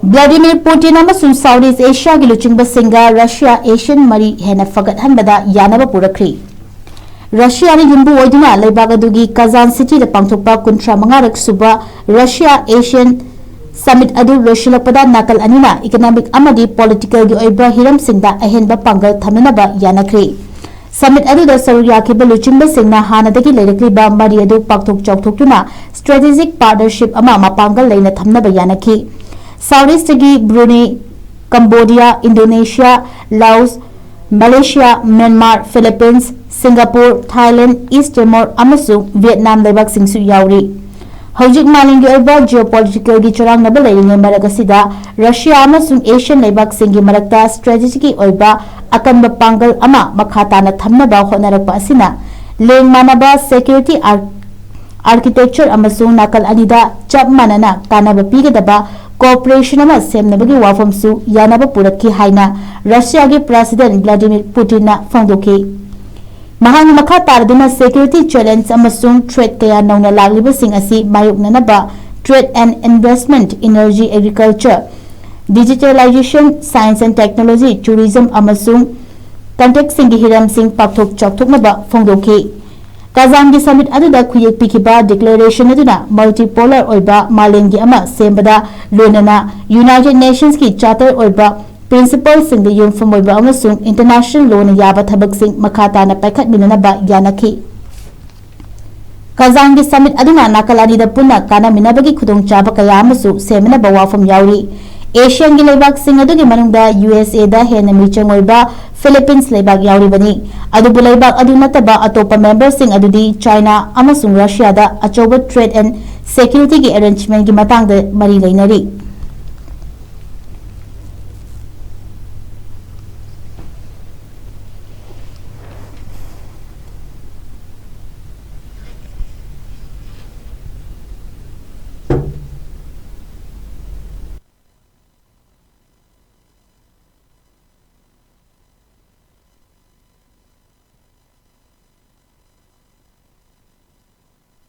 Vladimir Putin Amasung Southeast Asia ki Luchingbasing Russia Asian Mari Henna Fagathanbada YANABA PURAKHRE Russia ni yumbu oiduna leibag adugi Kazan City da pangthokpa kuntra mangarak suba Russia Asian Summit adu loshilakpada nakal anina economic amadi political gi oiba hiram singda ahenba pangal thamnaba yanakhre Summit adu da saruya ke Luchingbasing na hanadagi leirakliba mari adu pakthok chawthoktuna strategic partnership ama mapangal leina thamnaba yanakhi Southeast Brunei, Cambodia, Indonesia, Laos, Malaysia, Myanmar, Philippines, Singapore, Thailand, East Timor, Amasung Vietnam leibak singsu yauri. Hojik malingi oiba geopolitical gi chorang naba leiringe maragasida Russia amasung Asian leibak singi marakta strategic oiba akanba pangal ama makhatana thamnaba honarakpa asina leng manaba security architecture amasung nakal anida chap manana kanaba pigadaba cooperation ama semnabagi wafamsu yanaba purakhi haina Russia ge President Vladimir Putin na fangdoki mahang makha tarduna security challenge amasung threat kaya nauna lagliba sing asi mayoknanaba trade and investment energy agriculture digitalization science and technology tourism amasung contact sing hiram sing pakthok chokthoknaba fangdoki Kazan Summit aduda khuyek pikiba declaration aduna multipolar oiba malengi ama sembada lonana United Nations ki charter oiba principles sing the yumfam oiba amasung international law na yaba thabak sing makhata na paikhat minanaba yanakhi Kazan Summit aduna nakalani da punna kana minabagi khudong chaba kaya amasu semanaba wafam yauri Asian gi leibak sing adugi manungda USA da hena michang oiba Philippines leibak yauri bani adubu leibak adu nataba atopa members sing adudi China amasung Russia da achoba trade and security gi arrangement gi matang da mari leinari